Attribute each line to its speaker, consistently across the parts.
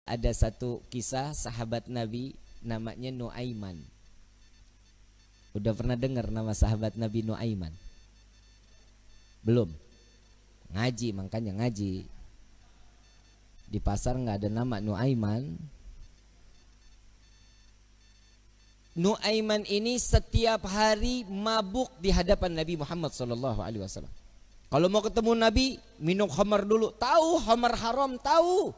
Speaker 1: Ada satu kisah sahabat Nabi namanya Nuaiman. Udah pernah dengar nama sahabat Nabi Nuaiman? Belum? Ngaji, makanya ngaji. Di pasar nggak ada nama Nuaiman. Nuaiman ini setiap hari mabuk di hadapan Nabi Muhammad SAW. Kalau mau ketemu Nabi, minum khamar dulu. Tahu khamar haram, tahu.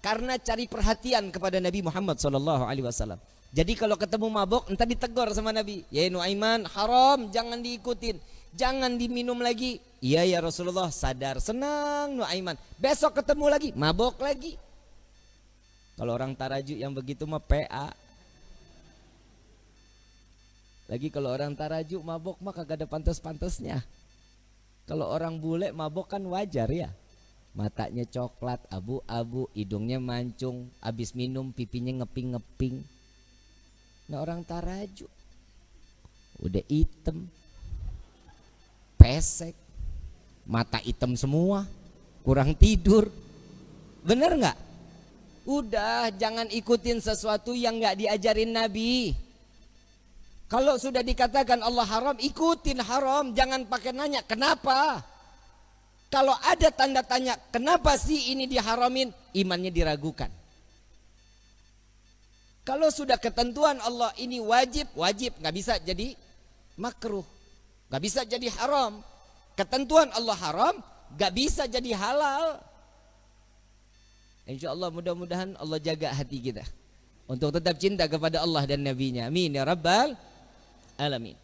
Speaker 1: Karena cari perhatian kepada Nabi Muhammad SAW. Jadi kalau ketemu mabuk, entah ditegur sama Nabi. Ya Nuaiman, haram, jangan diikutin. Jangan diminum lagi. Iya ya Rasulullah, sadar, senang Nuaiman. Besok ketemu lagi, mabuk lagi. Kalau orang Tarajuk yang begitu mah PA. Lagi kalau orang Tarajuk mabuk mah kagak ada pantas-pantasnya. Kalau orang bule mabuk kan wajar ya. Matanya coklat, abu-abu, hidungnya mancung, habis minum pipinya ngeping-ngeping. Nah orang Tarajuk udah hitam, pesek, mata hitam semua, kurang tidur. Bener nggak? Udah, jangan ikutin sesuatu yang nggak diajarin Nabi. Kalau sudah dikatakan Allah haram, ikutin haram. Jangan pakai nanya kenapa. Kalau ada tanda tanya kenapa sih ini diharamin, imannya diragukan. Kalau sudah ketentuan Allah ini wajib, nggak bisa jadi makruh, nggak bisa jadi haram. Ketentuan Allah haram, nggak bisa jadi halal. Insya Allah mudah-mudahan Allah jaga hati kita untuk tetap cinta kepada Allah dan Nabi-Nya. Amin ya Rabbal Alamin.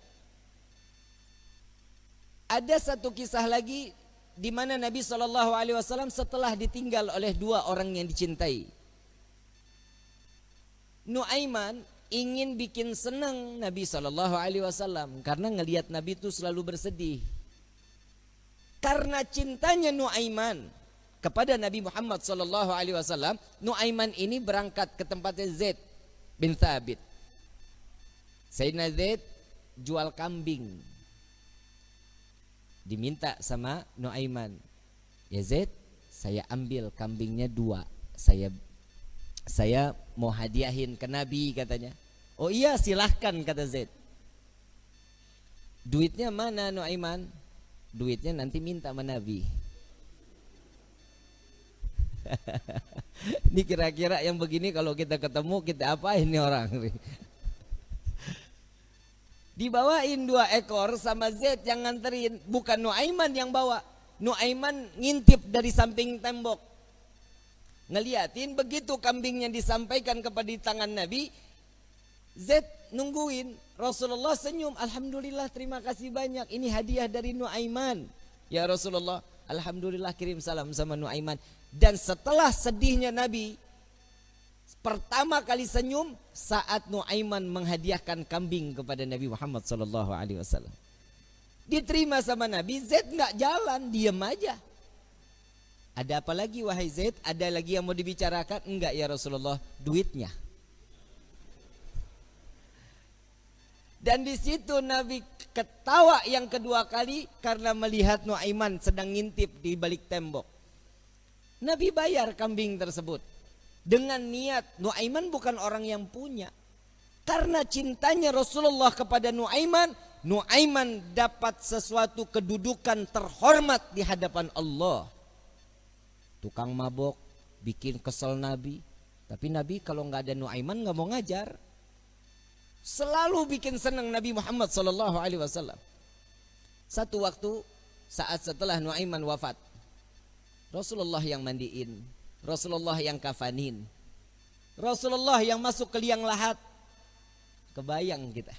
Speaker 1: Ada satu kisah lagi di mana Nabi SAW setelah ditinggal oleh dua orang yang dicintai. Nuaiman ingin bikin senang Nabi SAW karena ngelihat Nabi itu selalu bersedih. Karena cintanya Nuaiman kepada Nabi Muhammad SAW, Nuaiman ini berangkat ke tempatnya Zaid bin Thabit. Sayyidina Zaid jual kambing. Diminta sama Nuaiman, ya Zaid, saya ambil kambingnya 2, saya mau hadiahin ke Nabi katanya. Oh iya silahkan kata Zaid. Duitnya mana Nuaiman? Duitnya nanti minta sama Nabi. Ini kira-kira yang begini kalau kita ketemu kita apain nih orang? Dibawain 2 ekor sama Zaid yang nganterin. Bukan Nuaiman yang bawa. Nuaiman ngintip dari samping tembok. Ngeliatin begitu kambingnya disampaikan kepada di tangan Nabi. Zaid nungguin. Rasulullah senyum. Alhamdulillah terima kasih banyak. Ini hadiah dari Nuaiman. Ya Rasulullah, alhamdulillah kirim salam sama Nuaiman. Dan setelah sedihnya Nabi, pertama kali senyum saat Nuaiman menghadiahkan kambing kepada Nabi Muhammad SAW. Diterima sama Nabi, Zaid nggak jalan, diam aja. Ada apa lagi wahai Zaid? Ada lagi yang mau dibicarakan? Enggak ya Rasulullah, duitnya. Dan di situ Nabi ketawa yang kedua kali karena melihat Nuaiman sedang ngintip di balik tembok. Nabi bayar kambing tersebut. Dengan niat, Nuaiman bukan orang yang punya. Karena cintanya Rasulullah kepada Nuaiman, Nuaiman dapat sesuatu kedudukan terhormat di hadapan Allah. Tukang mabok, bikin kesel Nabi. Tapi Nabi kalau nggak ada Nuaiman nggak mau ngajar. Selalu bikin senang Nabi Muhammad SAW. Satu waktu, saat setelah Nuaiman wafat, Rasulullah yang mandiin, Rasulullah yang kafanin, Rasulullah yang masuk ke liang lahat. Kebayang kita,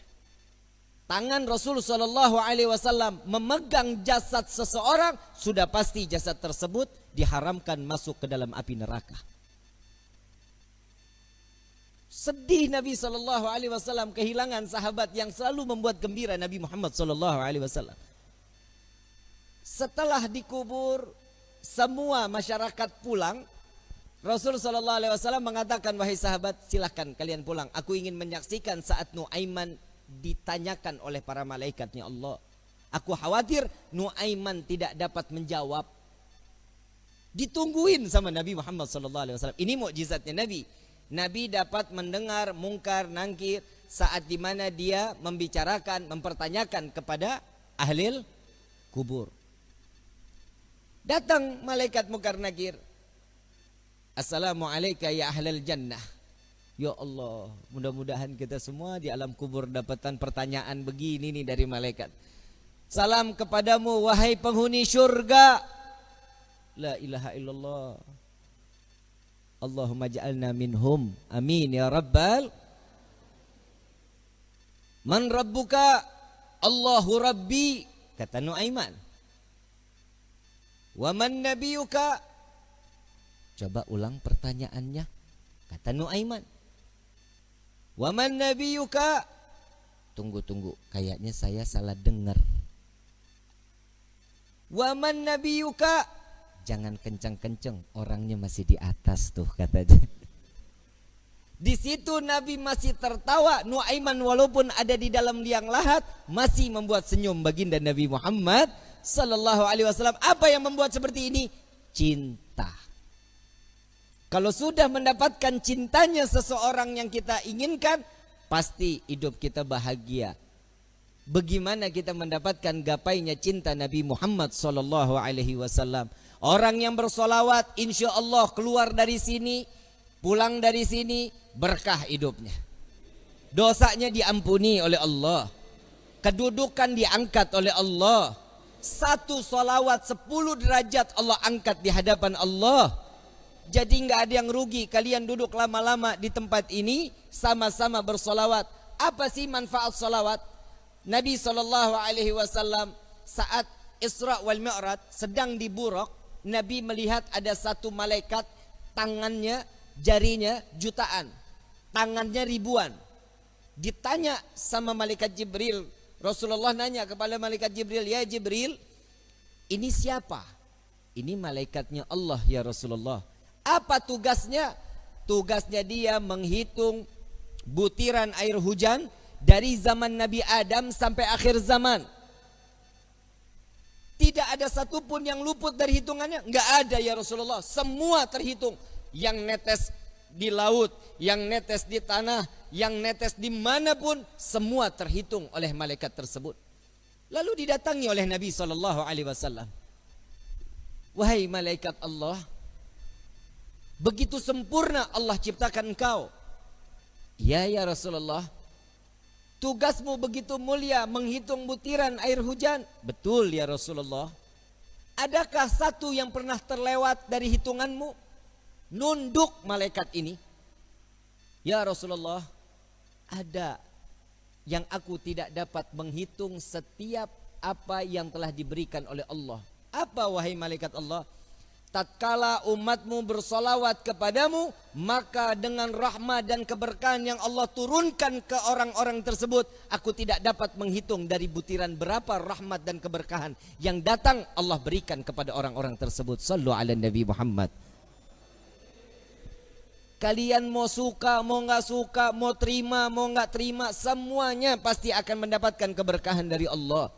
Speaker 1: tangan Rasul SAW memegang jasad seseorang, sudah pasti jasad tersebut diharamkan masuk ke dalam api neraka. Sedih Nabi SAW kehilangan sahabat yang selalu membuat gembira Nabi Muhammad SAW. Setelah dikubur, semua masyarakat pulang. Rasul SAW mengatakan, wahai sahabat, silahkan kalian pulang. Aku ingin menyaksikan saat Nuaiman ditanyakan oleh para malaikatnya Allah. Aku khawatir Nuaiman tidak dapat menjawab. Ditungguin sama Nabi Muhammad SAW. Ini mukjizatnya Nabi. Nabi dapat mendengar mungkar nangkir saat dimana dia membicarakan, mempertanyakan kepada ahli kubur. Datang malaikat mungkar nakir. Assalamualaikum ya ahlal jannah. Ya Allah, mudah-mudahan kita semua di alam kubur dapatkan pertanyaan begini nih dari malaikat. Salam kepadamu wahai penghuni syurga. La ilaha illallah. Allahumma ja'alna minhum. Amin ya rabbal. Man rabbuka? Allahu rabbi, kata Nuaiman. Wa man nabiyuka? Coba ulang pertanyaannya, kata Nuaiman. Wa man nabiyuka? Tunggu, kayaknya saya salah dengar. Wa man nabiyuka? Jangan kencang-kencang, orangnya masih di atas tuh, katanya. Di situ Nabi masih tertawa. Nuaiman walaupun ada di dalam liang lahat masih membuat senyum baginda Nabi Muhammad sallallahu alaihi wasallam. Apa yang membuat seperti ini? Cinta. Kalau sudah mendapatkan cintanya seseorang yang kita inginkan, pasti hidup kita bahagia. Bagaimana kita mendapatkan gapainya cinta Nabi Muhammad sallallahu alaihi wasallam? Orang yang bersolawat insya Allah keluar dari sini, pulang dari sini berkah hidupnya. Dosanya diampuni oleh Allah. Kedudukan diangkat oleh Allah. Satu solawat 10 derajat Allah angkat di hadapan Allah. Jadi nggak ada yang rugi. Kalian duduk lama-lama di tempat ini sama-sama bersolawat. Apa sih manfaat solawat? Nabi SAW saat Isra wal Mi'raj sedang di Buraq, Nabi melihat ada satu malaikat, tangannya, jarinya jutaan, tangannya ribuan. Ditanya sama malaikat Jibril, Rasulullah nanya kepada malaikat Jibril, ya Jibril, ini siapa? Ini malaikatnya Allah ya Rasulullah. Apa tugasnya? Tugasnya dia menghitung butiran air hujan dari zaman Nabi Adam sampai akhir zaman. Tidak ada satupun yang luput dari hitungannya. Enggak ada ya Rasulullah. Semua terhitung. Yang netes di laut, yang netes di tanah, yang netes dimanapun, semua terhitung oleh malaikat tersebut. Lalu didatangi oleh Nabi SAW. Wahai malaikat Allah, begitu sempurna Allah ciptakan engkau. Ya Rasulullah, tugasmu begitu mulia menghitung butiran air hujan. Betul ya Rasulullah. Adakah satu yang pernah terlewat dari hitunganmu? Nunduk malaikat ini. Ya Rasulullah, ada yang aku tidak dapat menghitung setiap apa yang telah diberikan oleh Allah. Apa wahai malaikat Allah? Tatkala umatmu bersolawat kepadamu, maka dengan rahmat dan keberkahan yang Allah turunkan ke orang-orang tersebut, aku tidak dapat menghitung dari butiran berapa rahmat dan keberkahan yang datang Allah berikan kepada orang-orang tersebut. Sallu ala Nabi Muhammad. Kalian mau suka, mau nggak suka, mau terima, mau nggak terima, semuanya pasti akan mendapatkan keberkahan dari Allah.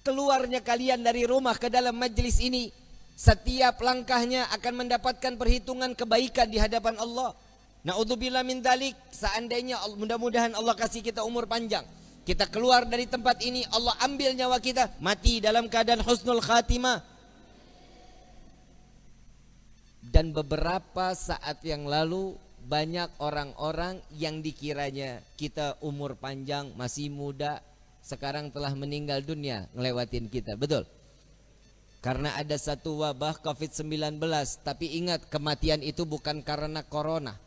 Speaker 1: Keluarnya kalian dari rumah ke dalam majlis ini, setiap langkahnya akan mendapatkan perhitungan kebaikan di hadapan Allah. Na'udzubillah min dzalik. Seandainya mudah-mudahan Allah kasih kita umur panjang, kita keluar dari tempat ini, Allah ambil nyawa kita, mati dalam keadaan husnul khatimah. Dan beberapa saat yang lalu banyak orang-orang yang dikiranya kita umur panjang, masih muda, sekarang telah meninggal dunia ngelewatin kita. Betul? Karena ada satu wabah COVID-19. Tapi ingat, kematian itu bukan karena corona.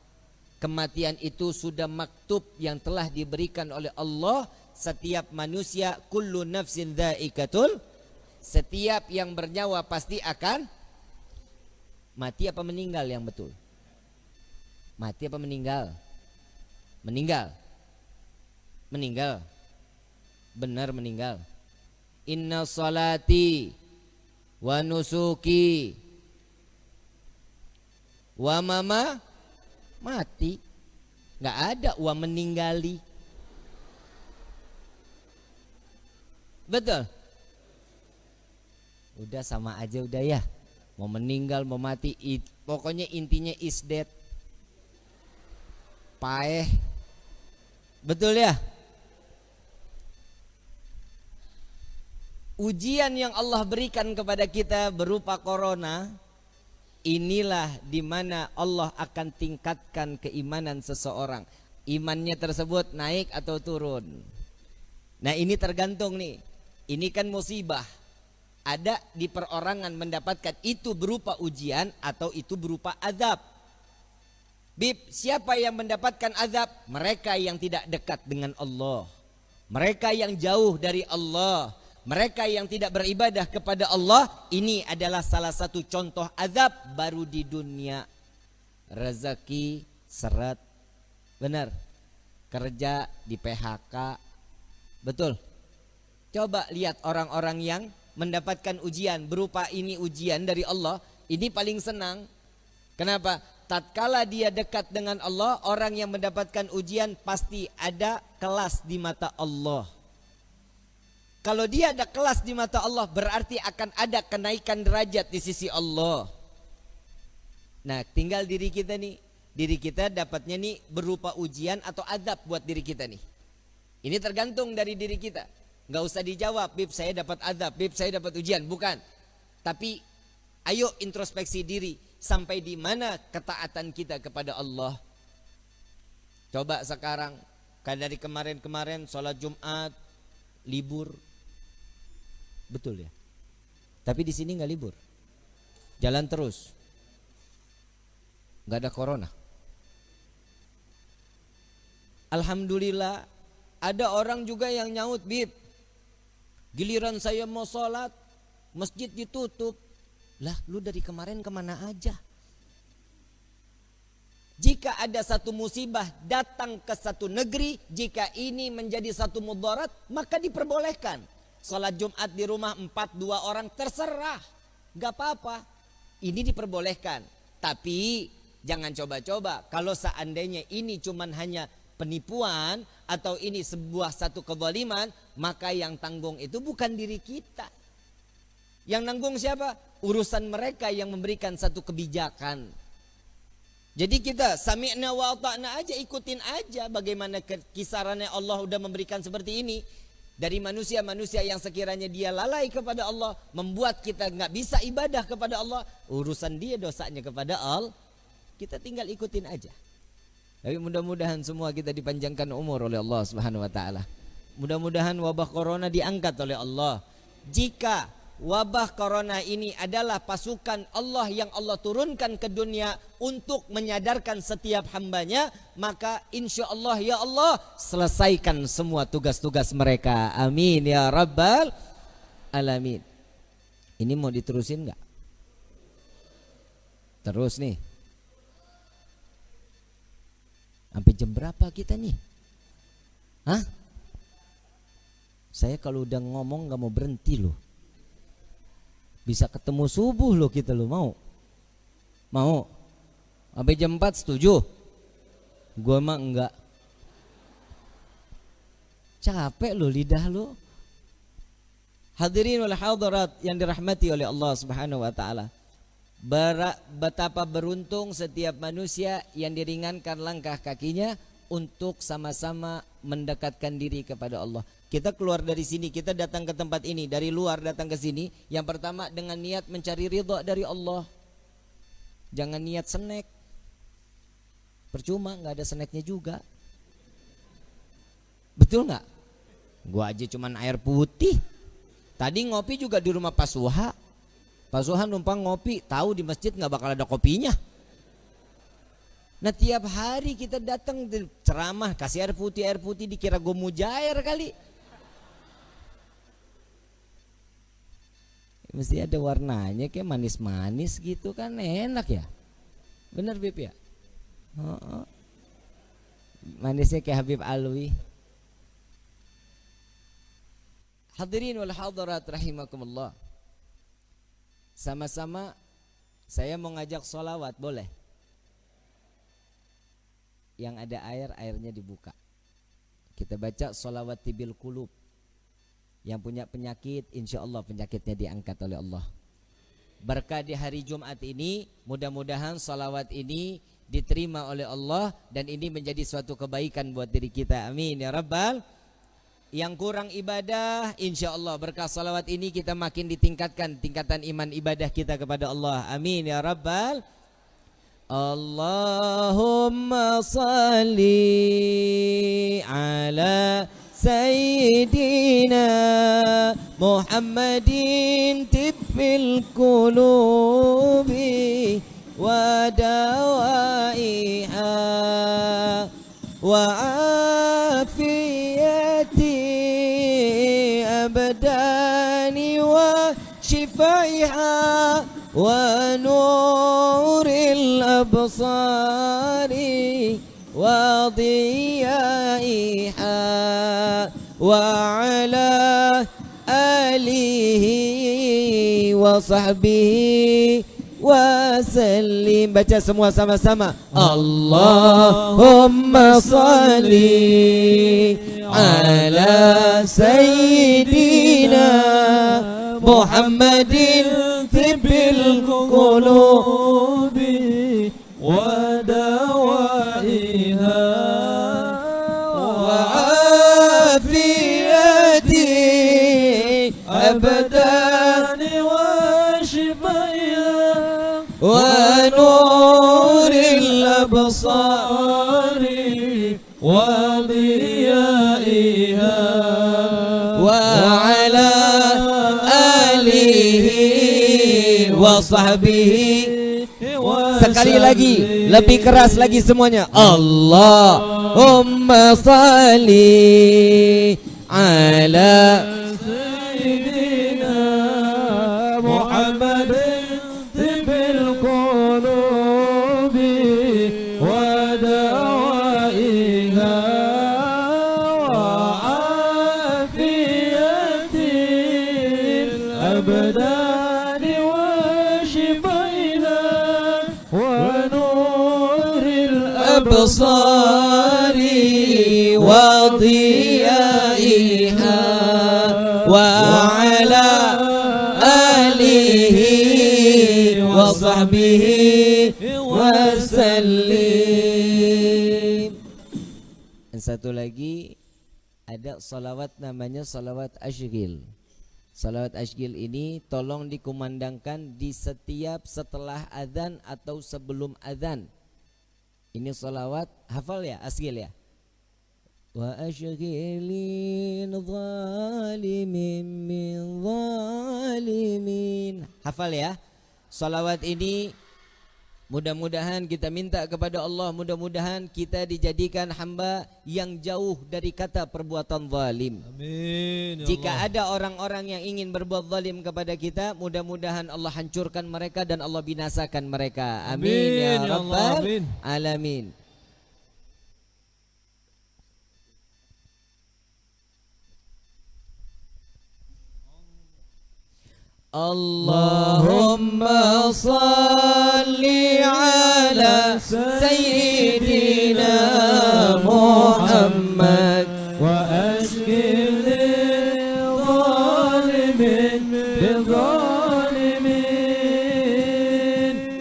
Speaker 1: Kematian itu sudah maktub yang telah diberikan oleh Allah. Setiap manusia, kullu nafsin dha'iqatul. Setiap yang bernyawa pasti akan mati. Apa meninggal yang betul? Mati apa meninggal? Meninggal. Meninggal. Benar meninggal. Inna salati wa nusuki wa mama mati. Nggak ada wa meninggali. Betul? Udah sama aja udah ya. mau meninggal, mau mati, pokoknya intinya is dead. Paeh. Betul ya? Ujian yang Allah berikan kepada kita berupa corona, inilah dimana Allah akan tingkatkan keimanan seseorang. Imannya tersebut naik atau turun. Nah ini tergantung nih. Ini kan musibah. Ada di perorangan mendapatkan itu berupa ujian atau itu berupa azab. Bib, siapa yang mendapatkan azab? Mereka yang tidak dekat dengan Allah. Mereka yang jauh dari Allah. Mereka yang tidak beribadah kepada Allah. Ini adalah salah satu contoh azab baru di dunia. Rezeki seret. Benar. Kerja di PHK. Betul. Coba lihat orang-orang yang mendapatkan ujian berupa ini ujian dari Allah, ini paling senang. Kenapa? Tatkala dia dekat dengan Allah, orang yang mendapatkan ujian pasti ada kelas di mata Allah. Kalau dia ada kelas di mata Allah, berarti akan ada kenaikan derajat di sisi Allah. Nah, tinggal diri kita nih. Diri kita dapatnya nih berupa ujian atau azab buat diri kita nih. Ini tergantung dari diri kita. Gak usah dijawab, Bib saya dapat azab, Bib saya dapat ujian. Bukan. Tapi ayo introspeksi diri. Sampai di mana ketaatan kita kepada Allah. Coba sekarang, kan dari kemarin-kemarin sholat Jumat libur. Betul ya? Tapi di sini gak libur. Jalan terus. Gak ada corona. Alhamdulillah ada orang juga yang nyaut, Bib, giliran saya mau sholat masjid ditutup. Lah lu dari kemarin kemana aja? Jika ada satu musibah datang ke satu negeri, jika ini menjadi satu mudarat, maka diperbolehkan sholat Jumat di rumah 4-2 orang, terserah, gak apa-apa. Ini diperbolehkan. Tapi jangan coba-coba. Kalau seandainya ini cuman hanya penipuan atau ini sebuah satu kezaliman, maka yang tanggung itu bukan diri kita. Yang nanggung siapa? Urusan mereka yang memberikan satu kebijakan. Jadi kita sami'na wa ata'na aja, ikutin aja bagaimana kisarannya Allah udah memberikan seperti ini. Dari manusia-manusia yang sekiranya dia lalai kepada Allah, membuat kita nggak bisa ibadah kepada Allah, urusan dia dosanya kepada Allah. Kita tinggal ikutin aja. Tapi mudah-mudahan semua kita dipanjangkan umur oleh Allah Subhanahu wa taala. Mudah-mudahan wabah corona diangkat oleh Allah. Jika wabah corona ini adalah pasukan Allah yang Allah turunkan ke dunia untuk menyadarkan setiap hambanya, maka insya Allah ya Allah selesaikan semua tugas-tugas mereka. Amin ya Rabbal Alamin. Ini mau diterusin nggak? Terus nih. Sampai jam berapa kita nih? Hah? Saya kalau udah ngomong gak mau berhenti loh. Bisa ketemu subuh loh kita loh, mau? Mau? Sampai jam 4 setuju? Gua mah enggak. Capek loh lidah lo. Hadirin wal hadirat yang dirahmati oleh Allah Subhanahu wa taala. Betapa beruntung setiap manusia yang diringankan langkah kakinya untuk sama-sama mendekatkan diri kepada Allah. Kita keluar dari sini, kita datang ke tempat ini, dari luar datang ke sini, yang pertama dengan niat mencari ridha dari Allah. Jangan niat snack. Percuma, nggak ada snacknya juga. Betul nggak? Gua aja cuman air putih. Tadi ngopi juga di rumah Pak Suha. Pak Suha numpang ngopi, tahu di masjid nggak bakal ada kopinya. Nah tiap hari kita datang ceramah, kasih air putih dikira gue mujair kali. Mesti ada warnanya kayak manis-manis gitu kan, enak ya. Bener Bib ya? Manisnya kayak Habib Alwi. Hadirin wal hadirat rahimakumullah. Sama-sama saya mau ngajak sholawat, boleh? Yang ada air, airnya dibuka. Kita baca sholawat tibil qulub. Yang punya penyakit, insya Allah penyakitnya diangkat oleh Allah. berkah di hari Jumat ini, mudah-mudahan salawat ini diterima oleh Allah dan ini menjadi suatu kebaikan buat diri kita. Amin ya rabbal. Yang kurang ibadah, insya Allah berkah salawat ini kita makin ditingkatkan tingkatan iman ibadah kita kepada Allah. Amin ya rabbal. Allahumma salli ala Sayyidina Muhammadin tibbil qulubi wa dawaiha wa afiyati abdani wa shifaiha wa nuril absari wa diyaiha wa ala alihi wa sahbihi wa sallim. Baca semua sama-sama. Allahumma salli ala sayyidina Muhammadin tibbil qulubi wa dawaiha wa afiyati abdani wa shifaiha wa nuril absari wa diyaiha wa ala alihi wa sahbihi. Sekali lagi, lebih keras lagi semuanya. Allahumma salli ala sayyidina Muhammadin tibbil qulubi wa dawaiha wa afiyatil abdani wa shifaiha wa nuril absari wa diyaiha wa ala alihi wa sahbihi wa sallim. Dan satu lagi ada salawat namanya salawat asygil. Salawat asygil ini tolong dikumandangkan di setiap setelah azan atau sebelum azan. Ini salawat, hafal ya, asygil ya. Wa asygilin zalimin min zalimin. Hafal ya. Salawat ini mudah-mudahan kita minta kepada Allah, mudah-mudahan kita dijadikan hamba yang jauh dari kata perbuatan zalim. Amin. Ya jika Allah, ada orang-orang yang ingin berbuat zalim kepada kita, mudah-mudahan Allah hancurkan mereka dan Allah binasakan mereka. Amin, amin ya rabbal alamin. Allahumma salli ala sayyidina Muhammad wa ashkil zalimin bil zalimin.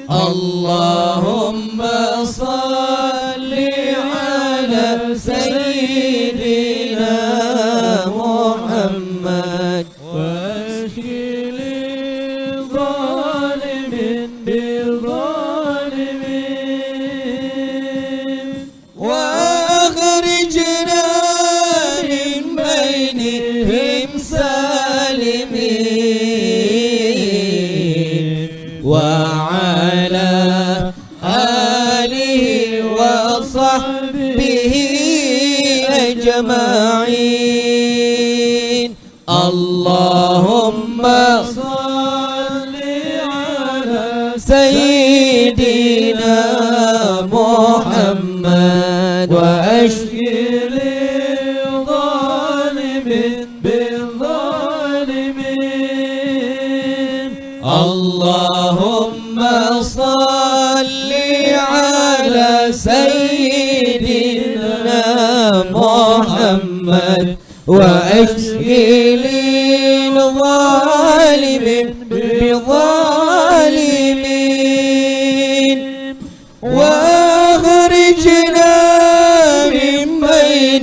Speaker 1: Allahumma salli ala sayyidina Muhammad wa ajma'in. Allahumma salli ala sayyidina Muhammad wa ashkil zalimin bil zalimin. Allahumma salli ala sayyidina Muhammad wa ashkil zalimin bil zalimin.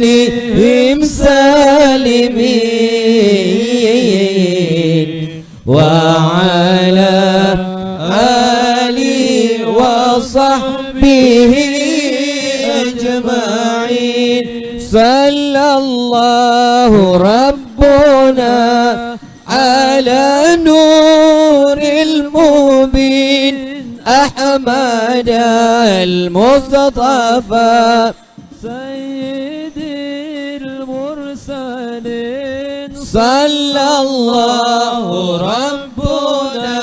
Speaker 1: دينهم سالمين وعلى آله وصحبه أجمعين صلى الله ربنا على نور المبين أحمد المصطفى
Speaker 2: سيد المرسلين
Speaker 1: صلى الله ربنا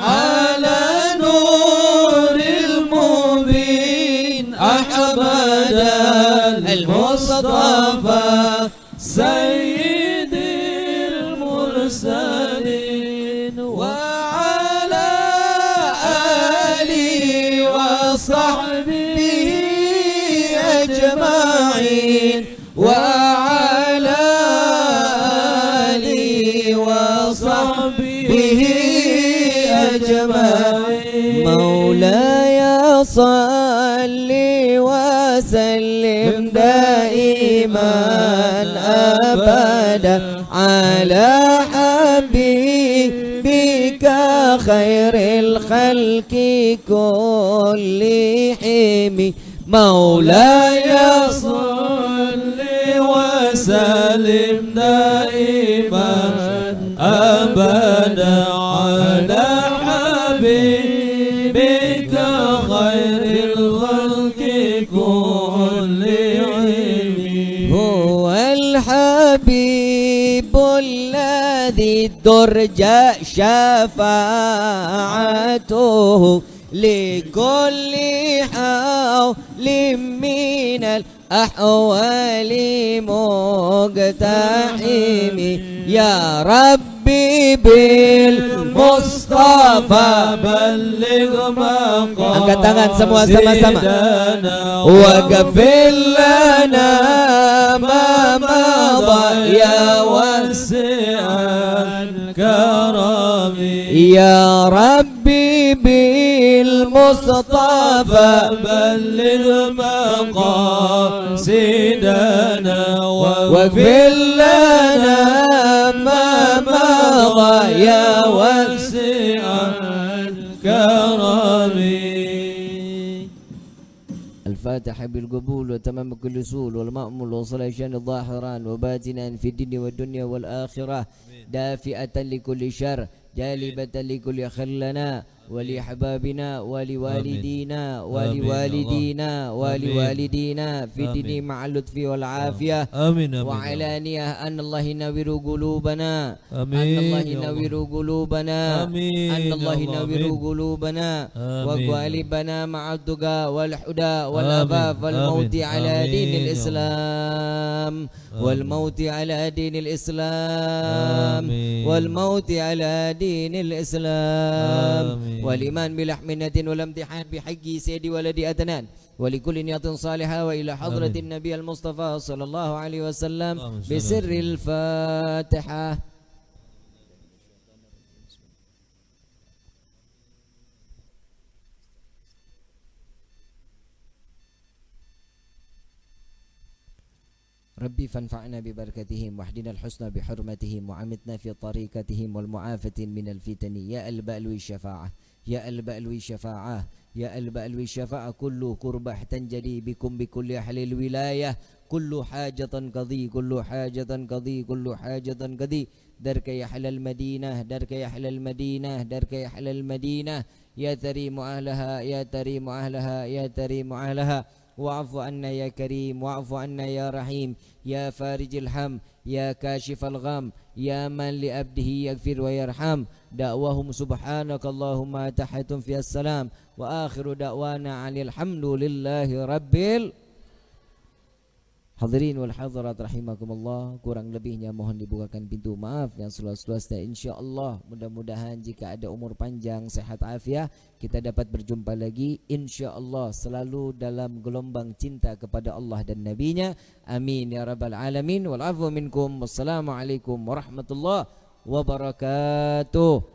Speaker 1: على نور المبين أحمد المصطفى
Speaker 2: سيد المرسلين
Speaker 1: وعلى آله وصحبه أجمعين وعلى آله وصحبه أجمعين مولاي صل وسلم دائما أبدا على حبيبك خير الخلق كلهم مولاي
Speaker 2: صل وسلم دائما أبدا على حبيبك خير الخلق كلهم
Speaker 1: هو الحبيب الذي ترجى شفاعته لكل حول من الأحوال مقتحم يا ربي بالمصطفى
Speaker 2: بلغ مقام
Speaker 1: angkat tangan semua sama-sama waghfir lana ma madha ya
Speaker 2: واسع الكرم
Speaker 1: يا ربي بالمصطفى
Speaker 2: بلغ مقاصدنا
Speaker 1: واغفر لنا ما مضى يا
Speaker 2: واسع الكرم.
Speaker 1: الفاتحة بالقبول وتمام كل سول والمأمول وصلاة شان الظاهران وباتنا في الدين والدنيا والآخرة دافئة لكل شر جالبة لكل خلنا ولأحبابنا ولوالدينا ولوالدينا ولوالدينا في الدين مع اللطف والعافية
Speaker 2: آمين.
Speaker 1: وعلانية أن الله ينور قلوبنا
Speaker 2: آمين.
Speaker 1: أن الله ينور قلوبنا
Speaker 2: آمين.
Speaker 1: أن الله ينور
Speaker 2: آمين.
Speaker 1: قلوبنا
Speaker 2: آمين.
Speaker 1: وقالبنا مع التقى والحدى والأباب والموت
Speaker 2: آمين.
Speaker 1: على دين
Speaker 2: آمين.
Speaker 1: الإسلام والموت على دين الإسلام
Speaker 2: آمين.
Speaker 1: والموت على دين الإسلام
Speaker 2: آمين.
Speaker 1: والإيمان بلحمنة والامتحان بحق سيد ولد أدنان ولكل نية صالحة وإلى حضرة
Speaker 2: آمين.
Speaker 1: النبي المصطفى صلى الله عليه وسلم
Speaker 2: اللهم صل
Speaker 1: بسر
Speaker 2: وسلم.
Speaker 1: الفاتحة. ربي فانفعنا ببركتهم واهدنا الحسنى بحرمتهم وعمتنا في طريقتهم والمعافة من الفتن يا البألوي الشفاعة يا البألوي الشفاعة يا البألوي الشفاعة كل كربة تنجلي بكم بكل أهل الولاية كل حاجة قضي كل حاجة قضي كل حاجة قضي درك يحل المدينة درك يحل المدينة درك يحل المدينة يا تريم أهلها يا تريم أهلها يا تريم أهلها واعف عنا يا كريم واعف عنا يا رحيم يا فارج الهم يا كاشف الغم يا من لأبده يغفر ويرحم دعواهم سبحانك اللهم تحيتم في السلام وآخر دعوانا عن الحمد لله رب Hadirin wal hadirat rahimakumullah, kurang lebihnya mohon dibukakan pintu maaf yang seluas-luasnya insyaallah. Mudah-mudahan jika ada umur panjang, sehat afiat, kita dapat berjumpa lagi insyaallah selalu dalam gelombang cinta kepada Allah dan Nabi-Nya. Amin ya rabbal alamin. Wal afwu minkum. Wassalamualaikum warahmatullahi wabarakatuh.